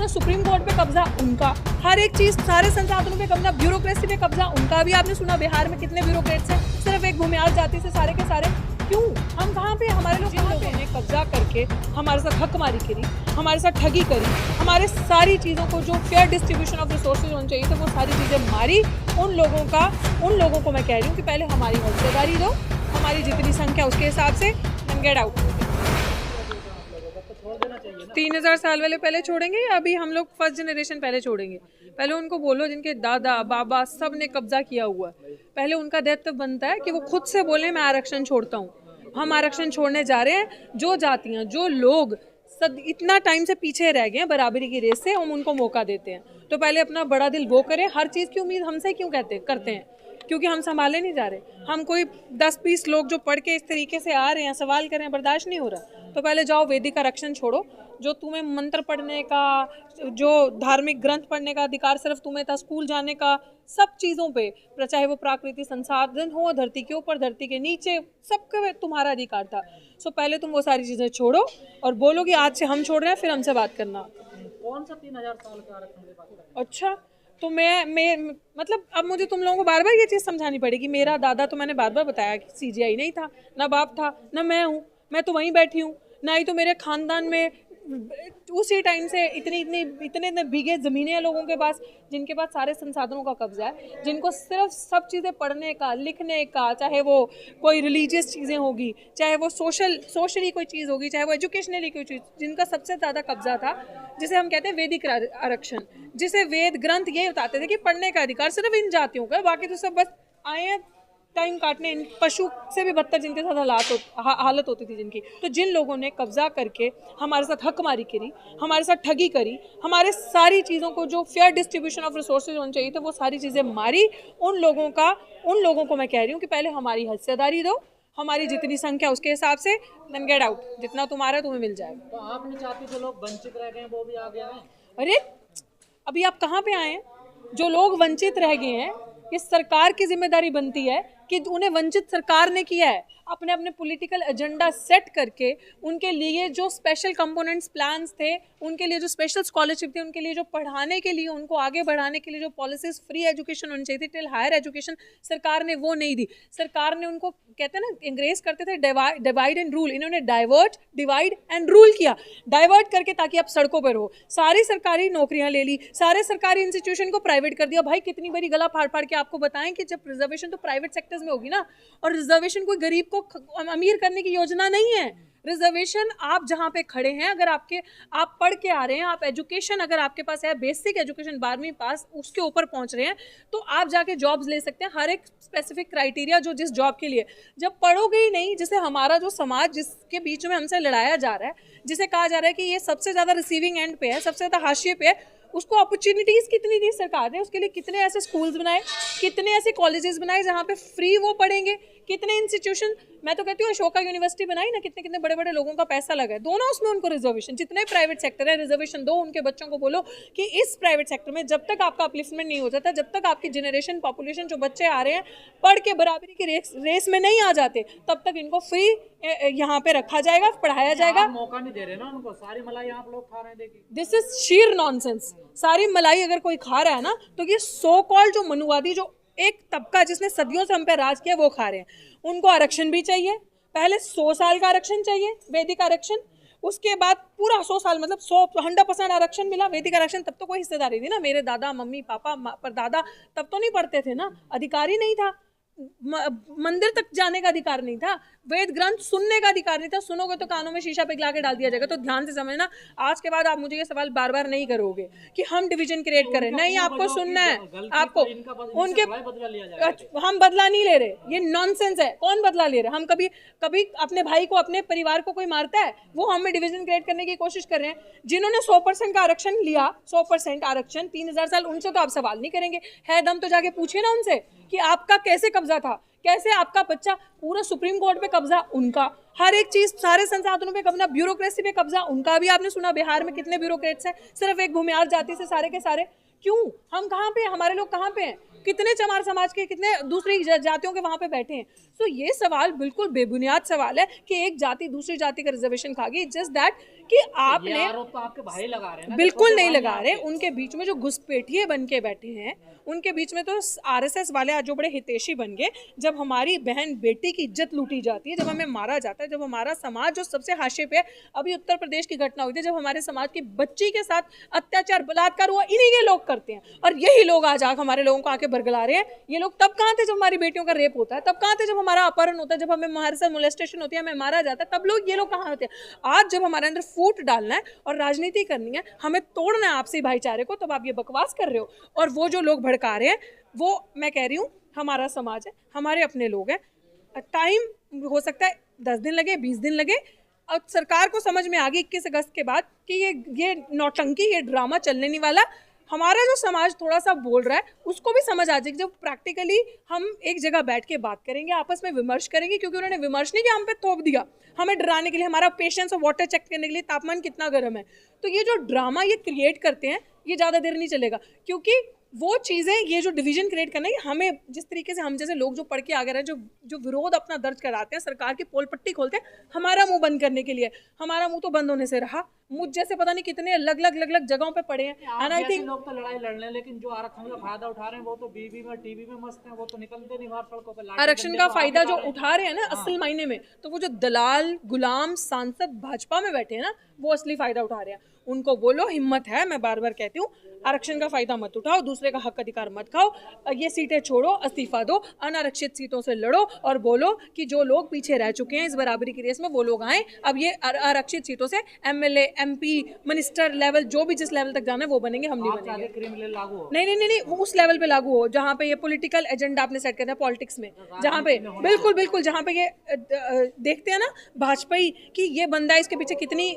Supreme court पे कब्जा उनका, हर एक चीज, सारे संसाधनों पे कब्जा, ब्यूरोक्रेसी पे कब्जा उनका। भी आपने सुना बिहार में कितने ब्यूरोक्रेट्स हैं सिर्फ एक भूमिहार जाति से सारे के सारे। क्यों? हम कहाँ पे, हमारे लोग कहाँ पे? कब्जा करके हमारे साथ हकमारी करी, हमारे साथ ठगी करी, हमारे सारी चीज़ों को जो फेयर डिस्ट्रीब्यूशन ऑफ रिसोर्सेज होनी चाहिए तो वो सारी चीज़ें मारी। उन लोगों को मैं कह रही हूँ कि पहले हमारी हिस्सेदारी दो, हमारी जितनी संख्या उसके हिसाब से, गेट आउट। 3000 साल वाले पहले छोड़ेंगे या अभी हम लोग फर्स्ट जनरेशन पहले छोड़ेंगे? पहले उनको बोलो जिनके दादा बाबा सब ने कब्जा किया हुआ है, पहले उनका दायित्व बनता है कि वो खुद से बोले मैं आरक्षण छोड़ता हूँ। हम आरक्षण छोड़ने जा रहे हैं। जो जातियाँ, जो लोग इतना टाइम से पीछे रह गए हैं बराबरी की रेस से, हम उनको मौका देते हैं। तो पहले अपना बड़ा दिल वो करें। हर चीज़ की उम्मीद हमसे क्यों करते हैं? क्योंकि हम संभाले नहीं जा रहे। हम कोई 10-20 लोग जो पढ़ के इस तरीके से आ रहे हैं, सवाल कर रहे हैं, बर्दाश्त नहीं हो रहा। तो पहले जाओ वैदिक आरक्षण छोड़ो। जो तुम्हें मंत्र पढ़ने का, जो धार्मिक ग्रंथ पढ़ने का अधिकार सिर्फ तुम्हें था, स्कूल जाने का, सब चीज़ों पे, चाहे वो प्राकृतिक संसाधन हो, धरती के ऊपर, धरती के नीचे, सबका तुम्हारा अधिकार था। सो पहले तुम वो सारी चीज़ें छोड़ो और बोलो कि आज से हम छोड़ रहे हैं, फिर हमसे बात करना। कौन सा 3000 साल का आरक्षण की बात कर रहे हैं? अच्छा, तो मैं मतलब अब मुझे तुम लोगों को बार बार ये चीज़ समझानी पड़ेगी। मेरा दादा तो मैंने बार बार बताया कि सीजीआई नहीं था, ना बाप था, ना मैं हूँ, मैं तो वहीं बैठी हूँ। ना ही तो मेरे खानदान में उसी टाइम से इतने बीघे ज़मीनें हैं लोगों के पास, जिनके पास सारे संसाधनों का कब्जा है, जिनको सिर्फ सब चीज़ें पढ़ने का, लिखने का, चाहे वो कोई रिलीजियस चीज़ें होगी, चाहे वो सोशली कोई चीज़ होगी, चाहे वो एजुकेशनली कोई चीज़, जिनका सबसे ज़्यादा कब्जा था, जिसे हम कहते हैं वैदिक आरक्षण, जिसे वेद ग्रंथ ये बताते थे कि पढ़ने का अधिकार सिर्फ इन जातियों का। बाकी तो सब बस आए हैं टाइम काटने। इन पशु से भी बदतर जिनके साथ हालत होती थी जिनकी। तो जिन लोगों ने कब्जा करके हमारे साथ हकमारी करी, हमारे साथ ठगी करी, हमारे सारी चीज़ों को जो फेयर डिस्ट्रीब्यूशन ऑफ रिसोर्सेज होनी चाहिए तो वो सारी चीज़ें मारी। उन लोगों को मैं कह रही हूँ कि पहले हमारी हिस्सेदारी दो, हमारी जितनी संख्या उसके हिसाब से, देन गेट आउट। जितना तुम्हारा तुम्हें मिल जाएगा। तो आप नहीं चाहते जो लोग वंचित रह गए हैं वो भी आगे आए? अरे अभी आप कहाँ पे आए हैं? जो लोग वंचित रह गए हैं, ये सरकार की जिम्मेदारी बनती है कि उन्हें वंचित सरकार ने किया है। अपने अपने पॉलिटिकल एजेंडा सेट करके उनके लिए जो स्पेशल कंपोनेंट्स प्लान्स थे, उनके लिए जो स्पेशल स्कॉलरशिप थी, उनके लिए जो पढ़ाने के लिए, उनको आगे बढ़ाने के लिए जो पॉलिसीज, फ्री एजुकेशन होनी चाहिए थी टिल हायर एजुकेशन, सरकार ने वो नहीं दी। सरकार ने उनको, कहते हैं ना, इंग्रेज करते थे डिवाइड एंड रूल, इन्होंने डाइवर्ट, डिवाइड एंड रूल किया। डाइवर्ट करके ताकि आप सड़कों पर रहो, सारी सरकारी नौकरियां ले ली, सारे सरकारी इंस्टीट्यूशन को प्राइवेट कर दिया। भाई कितनी बड़ी गला फाड़ फाड़ के आपको बताएं कि जब रिजर्वेशन तो प्राइवेट सेक्टर्स में होगी ना, और रिजर्वेशन कोई गरीब को अमीर करने की योजना नहीं है। रिजर्वेशन आप जहाँ पे खड़े हैं, अगर आप पढ़ के आ रहे हैं, आप एजुकेशन अगर आपके पास है, बेसिक एजुकेशन 12वीं पास, उसके ऊपर पहुँच रहे हैं, तो आप जाके जॉब्स ले सकते हैं। हर एक स्पेसिफिक क्राइटेरिया जो जिस जॉब के लिए, जब पढ़ोगे ही नहीं, जिसे हमारा जो समाज जिसके बीच में हमसे लड़ाया जा रहा है, जिसे कहा जा रहा है कि ये सबसे ज़्यादा रिसीविंग एंड पे है, सबसे ज़्यादा हाशिए पे है, उसको अपॉर्चुनिटीज़ कितनी दी सरकार ने? उसके लिए कितने ऐसे स्कूल्स बनाए, कितने ऐसे कॉलेजेस बनाए जहाँ पे फ्री वो पढ़ेंगे, कितने इंस्टीट्यूशन। मैं तो कहती हूँ अशोका यूनिवर्सिटी बनाई ना, कितने कितने बड़े बड़े लोगों का पैसा लगा है, दोनों उसमें उनको रिजर्वेशन। जितने प्राइवेट सेक्टर है रिजर्वेशन दो। उनके बच्चों को बोलो कि इस प्राइवेट सेक्टर में जब तक आपका अपलिफ्टमेंट नहीं हो जाता, जब तक आपकी जनरेशन पॉपुलेशन जो बच्चे आ रहे हैं पढ़ के बराबरी की रेस में नहीं आ जाते, तब तक इनको फ्री यहाँ पे रखा जाएगा, पढ़ाया जाएगा। मौका नहीं दे रहे ना उनको, सारी मलाई आप लोग खा रहे हैं। देखिए, दिस इज शीर नॉनसेंस। सारी मलाई अगर कोई खा रहा है ना, तो ये सो कॉल्ड जो मनुवादी, जो एक तबका जिसने सदियों से हम पे राज किया, वो खा रहे हैं। उनको आरक्षण भी चाहिए। पहले 100 साल का आरक्षण चाहिए, वैदिक आरक्षण। उसके बाद पूरा 100 साल, मतलब 100% आरक्षण मिला। वैदिक आरक्षण तब तो कोई हिस्सेदारी थी ना, मेरे दादा मम्मी पापा परदादा तब तो नहीं पढ़ते थे ना, अधिकार ही नहीं था, मंदिर तक जाने का अधिकार नहीं था, वेद ग्रंथ सुनने का अधिकार नहीं था। सुनोगे तो कानों में शीशा पिघला के डाल दिया जाएगा। तो ध्यान से समझना, आज के बाद आप मुझे ये सवाल बार बार नहीं करोगे कि हम डिवीजन क्रिएट करें। नहीं, आपको सुनना है, आपको उनके हम बदला नहीं ले रहे, ये नॉनसेंस है। कौन बदला ले रहे? हम कभी अपने भाई को, अपने परिवार को कोई मारता है? वो हमें डिवीजन क्रिएट करने की कोशिश कर रहे हैं। जिन्होंने 100% का आरक्षण लिया, 100% आरक्षण 3000 साल, उनसे तो आप सवाल नहीं करेंगे। है दम तो जाके पूछे ना उनसे कि आपका कैसे कब्जा था, कैसे आपका बच्चा, पूरा सुप्रीम कोर्ट पे कब्जा उनका, हर एक चीज, सारे संसाधनों पे कब्जा, ब्यूरोक्रेसी पे कब्जा उनका। भी आपने सुना बिहार में कितने ब्यूरोक्रेट्स हैं सिर्फ एक भूमिहार जाति से सारे के सारे। क्यों? हम कहाँ पे, हमारे लोग कहाँ पे हैं? कितने चमार समाज के, कितने दूसरी जातियों के वहाँ पे बैठे हैं। तो ये सवाल बिल्कुल बेबुनियाद सवाल है कि एक जाति दूसरी जाति का रिजर्वेशन खा गई। जस्ट दैट कि आपने ये आरोप तो आपके भाई लगा रहे हैं ना, बिल्कुल नहीं लगा रहे। उनके बीच में जो घुसपैठिए बन के बैठे हैं, उनके बीच में तो आरएसएस वाले आज जो बड़े हितैषी बन गए। जब हमारी बहन बेटी की इज्जत लूटी जाती है, जब हमें मारा जाता है, जब हमारा समाज जो सबसे हाशिए पे है, अभी उत्तर प्रदेश की घटना हुई थी जब हमारे समाज की बच्ची के साथ अत्याचार बलात्कार हुआ, इन्हीं के लोग करते हैं। और यही लोग आज हमारे लोगों को आके बरगला रहे हैं। ये लोग तब कहाँ थे जब हमारी बेटियों का रेप होता है, तब कहाँ थे जब हमारा अपहरण होता है, जब हमें हमारे साथ मोलेस्टेशन होती है, हमें मारा जाता है, तब लोग ये लोग कहाँ होते हैं। आज जब हमारे अंदर फूट डालना है और राजनीति करनी है, हमें तोड़ना है आपसी भाईचारे को, तब आप ये बकवास कर रहे हो। और वो जो लोग भड़का रहे हैं, वो मैं कह रही हूँ हमारा समाज है, हमारे अपने लोग हैं। टाइम हो सकता है 10 दिन लगे, 20 दिन लगे। अब सरकार को समझ में आ गई 21 अगस्त के बाद कि ये नौटंकी, ये ड्रामा चलने नहीं वाला। हमारा जो समाज थोड़ा सा बोल रहा है उसको भी समझ आ जाएगी जब प्रैक्टिकली हम एक जगह बैठ के बात करेंगे, आपस में विमर्श करेंगे। क्योंकि उन्होंने विमर्श नहीं किया, हम पे थोप दिया, हमें डराने के लिए, हमारा पेशेंस और वाटर चेक करने के लिए तापमान कितना गर्म है। तो ये जो ड्रामा ये क्रिएट करते हैं, ये ज़्यादा देर नहीं चलेगा। क्योंकि वो चीज़ें, ये जो डिवीजन क्रिएट करना है, हमें जिस तरीके से हम जैसे लोग जो पढ़ के आ गए हैं, जो विरोध अपना दर्ज कराते हैं, सरकार की पोल पट्टी खोलते हैं हमारा मुंह बंद करने के लिए। हमारा मुंह तो बंद होने से रहा। मुझ जैसे पता नहीं कितने अलग अलग जगहों पे पड़े हैं। एंड आई थिंक लोग तो लड़ाई लड़ रहे हैं, लेकिन जो आरक्षण का फायदा उठा रहे हैं वो तो बीवी में टीवी में मस्त हैं, वो तो निकलते नहीं बाहर सड़कों पे। आरक्षण का फायदा जो उठा रहे हैं ना असल मायने में, तो वो जो दलाल गुलाम सांसद भाजपा में बैठे हैं ना, वो असली फायदा उठा रहे हैं। उनको बोलो हिम्मत है, मैं बार बार कहती हूँ, आरक्षण का फायदा मत उठाओ, दूसरे का हक अधिकार मत खाओ, ये सीटें छोड़ो, इस्तीफा दो, अनारक्षित सीटों से लड़ो और बोलो कि जो लोग पीछे रह चुके हैं इस बराबरी की रेस में वो लोग आए। अब ये आरक्षित सीटों से एमएलए, एमपी, मिनिस्टर लेवल, जो भी जिस लेवल तक जाना है वो बनेंगे, हम नहीं बनेंगे। नहीं, वो उस लेवल पे लागू हो जहाँ पे ये पॉलिटिकल एजेंडा आपने सेट करना है पॉलिटिक्स में, जहाँ पे बिल्कुल जहाँ पे ये देखते हैं ना भाजपा कि ये बंदा, इसके पीछे कितनी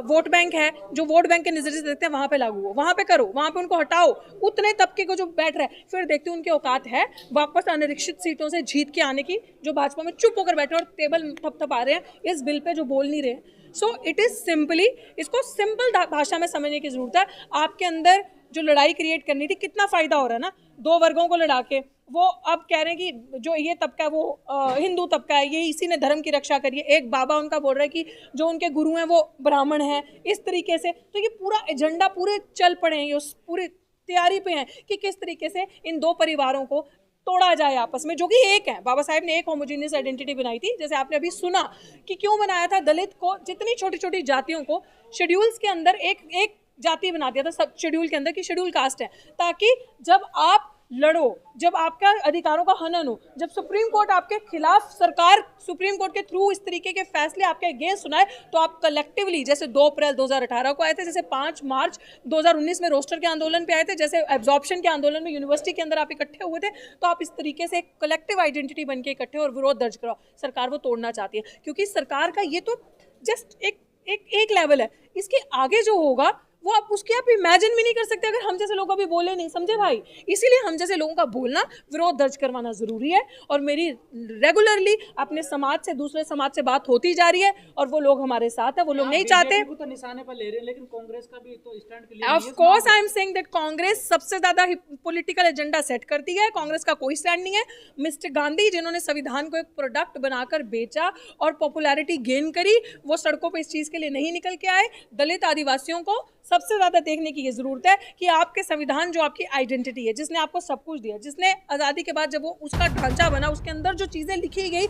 वोट बैंक है, जो वोट बैंक के नजरिए से देखते हैं वहां पे लागू हो, वहां पे करो, वहां पे उनको हटाओ। उतने तबके को जो बैठ रहा है, फिर देखते हैं उनके औकात है वापस अनारक्षित सीटों से जीत के आने की, जो भाजपा में चुप होकर बैठे और टेबल थपथपा रहे हैं इस बिल पे जो बोल नहीं रहे। सो इट इज सिंपली, इसको सिंपल भाषा में समझने की जरूरत है। आपके अंदर जो लड़ाई क्रिएट करनी थी, कितना फायदा हो रहा है ना, दो वर्गों को लड़ा के। वो अब कह रहे हैं कि जो ये तबका है वो हिंदू तबका है, ये इसी ने धर्म की रक्षा करी है। एक बाबा उनका बोल रहा है कि जो उनके गुरु हैं वो ब्राह्मण हैं, इस तरीके से। तो ये पूरा एजेंडा पूरे चल पड़े हैं, ये पूरी तैयारी पे हैं कि किस तरीके से इन दो परिवारों को तोड़ा जाए आपस में, जो कि एक है। बाबा साहेब ने एक होमोजीनियस आइडेंटिटी बनाई थी, जैसे आपने अभी सुना कि क्यों बनाया था। दलित को, जितनी छोटी छोटी जातियों को शेड्यूल्स के अंदर एक जाति बना दिया था सब शेड्यूल के अंदर, कि शेड्यूल कास्ट है, ताकि जब आप लड़ो, जब आपका अधिकारों का हनन हो, जब सुप्रीम कोर्ट आपके खिलाफ, सरकार सुप्रीम कोर्ट के थ्रू इस तरीके के फैसले आपके अगेंस्ट सुनाए, तो आप कलेक्टिवली, जैसे 2 अप्रैल 2018 को आए थे, जैसे 5 मार्च 2019 में रोस्टर के आंदोलन पे आए थे, जैसे एब्जॉर्प्शन के आंदोलन में यूनिवर्सिटी के अंदर आप इकट्ठे हुए थे, तो आप इस तरीके से एक कलेक्टिव आइडेंटिटी बन के इकट्ठे और विरोध दर्ज कराओ। सरकार वो तोड़ना चाहती है, क्योंकि सरकार का ये तो जस्ट एक लेवल है, इसके आगे जो होगा वो आप उसके आप इमेजिन भी नहीं कर सकते अगर हम जैसे लोग अभी बोले नहीं, समझे भाई। इसीलिए हम जैसे लोगों का बोलना, विरोध दर्ज करवाना जरूरी है। और मेरी रेगुलरली अपने समाज से दूसरे समाज से बात होती जा रही है, और वो लोग हमारे साथ है, वो लोग नहीं चाहते। तो निशाने पर ले रहे हैं, लेकिन कांग्रेस का भी तो stand clear of course I am saying that Congress सबसे ज्यादा पॉलिटिकल एजेंडा सेट करती है, कांग्रेस का कोई स्टैंड नहीं है। मिस्टर गांधी, जिन्होंने संविधान को एक प्रोडक्ट बनाकर बेचा और पॉपुलैरिटी गेन करी, वो सड़कों पर इस चीज के लिए नहीं निकल के आए। दलित आदिवासियों को सबसे ज्यादा देखने की ये जरूरत है कि आपके संविधान, जो आपकी आइडेंटिटी है, जिसने आपको सब कुछ दिया, जिसने आज़ादी के बाद जब वो उसका ढांचा बना, उसके अंदर जो चीज़ें लिखी गई,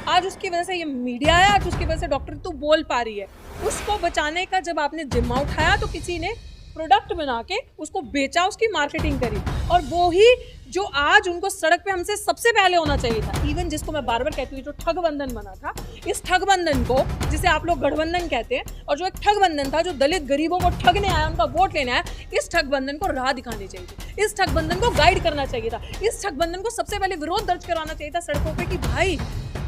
आज उसकी वजह से ये मीडिया है, आज उसकी वजह से डॉक्टर तू बोल पा रही है। उसको बचाने का जब आपने जिम्मा उठाया, तो किसी ने प्रोडक्ट बना के उसको बेचा, उसकी मार्केटिंग करी, और वो ही जो आज उनको सड़क पे हमसे सबसे पहले होना चाहिए था। इवन जिसको मैं बार बार कहती हूँ, जो ठग बंधन बना था, इस ठग बंधन को, जिसे आप लोग गठबंधन कहते हैं, और जो एक ठग बंधन था, जो दलित गरीबों को ठगने आया, उनका वोट लेने आया, इस ठग बंधन को राह दिखानी चाहिए थी, इस ठग बंधन को गाइड करना चाहिए था, इस ठग बंधन को सबसे पहले विरोध दर्ज करवाना चाहिए था सड़कों पे कि भाई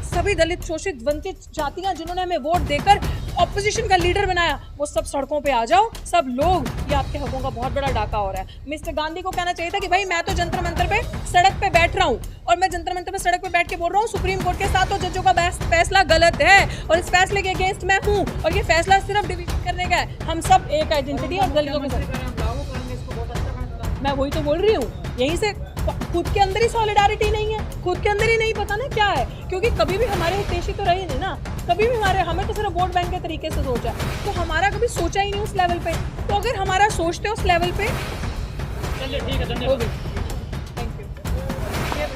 सभी दलित, शोषित, वंचित जातियां जिन्होंने हमें वोट देकर ऑपोजिशन का लीडर बनाया, वो सब सड़कों पे आ जाओ, सब लोग, ये आपके हकों का बहुत बड़ा डाका हो रहा है। मिस्टर गांधी को कहना चाहिए था कि भाई मैं तो जंतर मंतर पे सड़क पे बैठ रहा हूँ, और मैं जंतर मंतर पे सड़क पे बैठ के बोल रहा हूँ सुप्रीम कोर्ट के 7 जजों का फैसला गलत है, और इस फैसले के अगेंस्ट मैं हूँ, और ये फैसला सिर्फ डिवीजन करने का है। हम सब एक आइडेंटिटी और दलितों के साथ, मैं वही तो बोल रही हूँ, यहीं से खुद के अंदर ही सॉलिडारिटी नहीं है, खुद के अंदर ही नहीं पता ना क्या है, क्योंकि कभी भी हमारे हितैषी तो रहे नहीं ना, कभी भी हमें तो सिर्फ वोट बैंक के तरीके से सोचा, तो हमारा कभी सोचा ही नहीं उस लेवल पे। तो अगर हमारा सोचते उस लेवल पे, चलिए ठीक है, धन्यवाद।